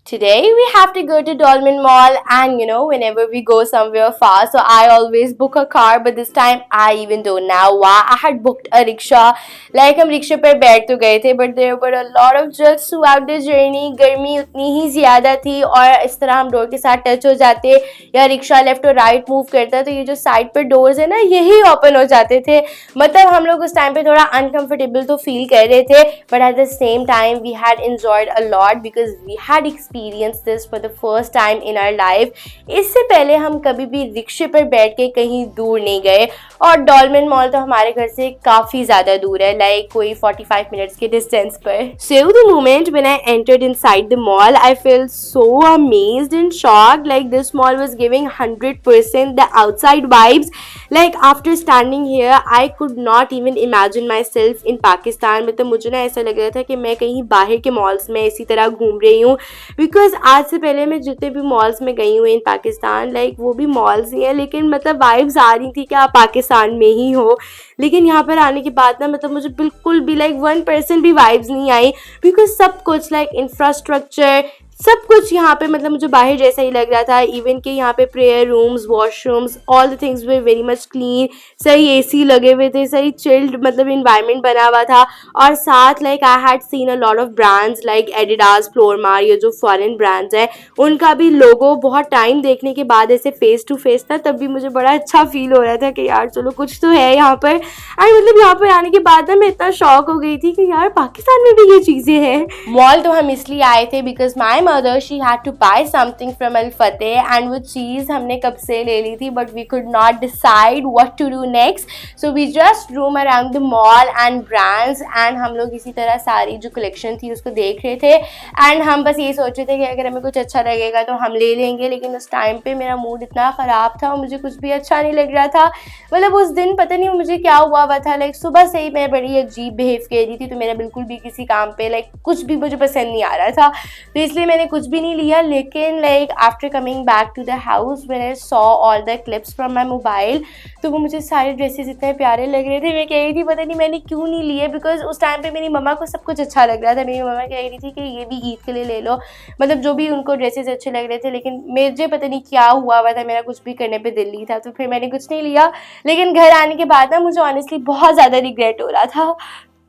Today we have to go to Dolmen Mall, and whenever we go somewhere far, so I always book a car, but this time I even don't know why I had booked a rickshaw. Like हम रिक्शे पर बैठ तो गए थे, but there were a lot of jerks throughout the journey. गर्मी उतनी ही ज़्यादा थी और इस तरह हम डोर के साथ टच हो जाते या रिक्शा लेफ्ट और राइट मूव करता तो ये जो साइड पर डोर्स है ना यही ओपन हो जाते थे. मतलब हम लोग उस टाइम पे थोड़ा अनकंफर्टेबल तो फील कर रहे थे, but at the same time we had enjoyed a lot because we had experience this for the first time in our life. इससे पहले हम कभी भी रिक्शे पर बैठ के कहीं दूर नहीं गए और डॉल्मेन मॉल तो हमारे घर से काफ़ी ज़्यादा दूर है, लाइक कोई 45 मिनट्स के डिस्टेंस पर. So the moment when I entered inside the mall I felt so amazed and shocked. Like this mall was giving 100% the outside vibes. Like after standing here I could not even imagine my self in Pakistan. मतलब मुझे ना ऐसा लग रहा था कि मैं कहीं बाहर के मॉल्स में इसी तरह घूम रही हूँ, बिकॉज आज से पहले मैं जितने भी मॉल्स में गई हूँ इन पाकिस्तान, लाइक वो भी मॉल्स ही हैं, लेकिन मतलब वाइब्स आ रही थी कि आप पाकिस्तान में ही हो. लेकिन यहाँ पर आने के बाद ना मतलब मुझे बिल्कुल भी लाइक 1% भी वाइब्स नहीं आई, बिकॉज सब कुछ लाइक इंफ्रास्ट्रक्चर सब कुछ यहाँ पे मतलब मुझे बाहर जैसा ही लग रहा था. इवन कि यहाँ पे prayer rooms, washrooms, all the things way very much clean. सही एसी लगे हुए थे, सही चिल्ड मतलब इन्वायरमेंट बना हुआ था. और साथ like I had seen a lot of brands like Adidas, Flormar, ये जो फॉरेन ब्रांड्स हैं उनका भी लोगो बहुत टाइम देखने के बाद ऐसे फेस टू फेस था, तब भी मुझे बड़ा अच्छा फील हो रहा था कि यार चलो कुछ तो है यहाँ पर. एंड मतलब यहाँ पर आने के बाद ना मैं इतना शॉक हो गई थी कि यार पाकिस्तान में भी ये चीज़ें हैं. मॉल तो हम इसलिए आए थे because my mother she had to buy something from Al Fateh, and वो चीज़ हमने कब से ले ली थी, but we could not decide what to do next, so we just roam around the mall and brands, and हम लोग इसी तरह सारी जो कलेक्शन थी उसको देख रहे थे. एंड हम बस ये सोच रहे थे कि अगर हमें कुछ अच्छा लगेगा तो हम ले लेंगे. लेकिन उस टाइम पे मेरा मूड इतना ख़राब था और मुझे कुछ भी अच्छा नहीं लग रहा था. मतलब उस दिन पता नहीं मुझे क्या हुआ था, लाइक सुबह से ही मैं बड़ी अजीब बिहेव कर रही थी, तो मेरा बिल्कुल भी किसी काम पे लाइक कुछ भी मुझे पसंद नहीं आ रहा था, तो इसलिए मैंने कुछ भी नहीं लिया. लेकिन like after coming back to the house when I saw all the clips from my mobile, तो वो मुझे सारे ड्रेसेस इतने प्यारे लग रहे थे. मैं कह रही थी पता नहीं मैंने क्यों नहीं लिए, बिकॉज उस टाइम पे मेरी मम्मा को सब कुछ अच्छा लग रहा था. मेरी मम्मा कह रही थी कि ये भी ईद के लिए ले लो, मतलब जो भी उनको ड्रेसेस अच्छे लग रहे थे. लेकिन मुझे पता नहीं क्या हुआ था, मेरा कुछ भी करने पर दिल नहीं था, तो फिर मैंने कुछ नहीं लिया. लेकिन घर आने के बाद ना मुझे ऑनेस्टली बहुत ज़्यादा रिग्रेट हो रहा था.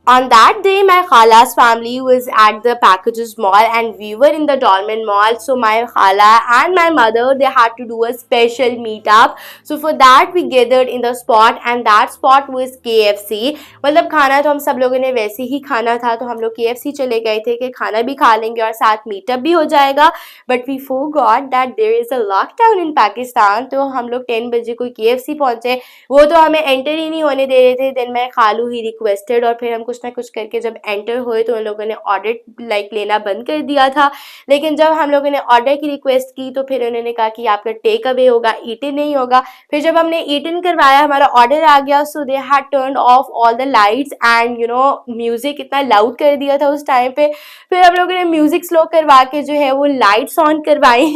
On that day, my khala's family was at the Packages Mall and we were in the Dolmen Mall. So my khala and my mother, they had to do a special meetup. So for that we gathered in the spot, and that spot was KFC. मतलब खाना तो हम सब लोगों ने वैसे ही खाना था, तो हम लोग KFC चले गए थे कि खाना भी खा लेंगे और साथ मीटअप भी हो जाएगा. But we forgot that there is a lockdown in Pakistan. तो हम लोग 10 बजे कोई KFC पहुँचे, वो तो हमें एंटर ही नहीं होने दे रहे थे. देन मैं खालू ही रिक्वेस्टेड, और फिर हम कुछ ना कुछ करके जब एंटर हुए तो उन लोगों ने ऑर्डर लाइक लेना बंद कर दिया था. लेकिन जब हम लोगों ने ऑर्डर की रिक्वेस्ट की तो फिर उन्होंने कहा कि आपका टेक अवे होगा, ईट इन नहीं होगा. फिर जब हमने ईट इन करवाया, हमारा ऑर्डर आ गया, so they had turned off all the lights and music इतना लाउड कर दिया था उस टाइम पे. फिर हम लोगों ने म्यूजिक स्लो करवा के जो है वो लाइट्स ऑन करवाई.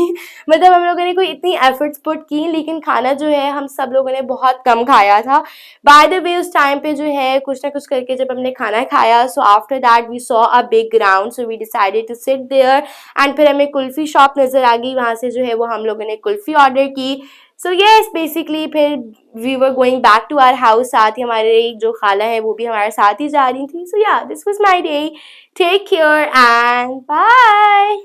मतलब हम लोगों ने कोई इतनी एफर्ट्स पुट की, लेकिन खाना जो है हम सब लोगों ने बहुत कम खाया था. बाय द वे उस टाइम पे जो है कुछ ना कुछ करके जब हमने खाना खाया, so after that we saw a big ground, so we decided to sit there. And फिर हमें कुल्फ़ी शॉप नज़र आ गई, वहाँ से जो है वो हम लोगों ने कुल्फ़ी ऑर्डर की. सो येस बेसिकली फिर we were going back to our house. साथ ही हमारे जो खाला है वो भी हमारे साथ ही जा रही थी. So yeah this was my day. Take care and bye.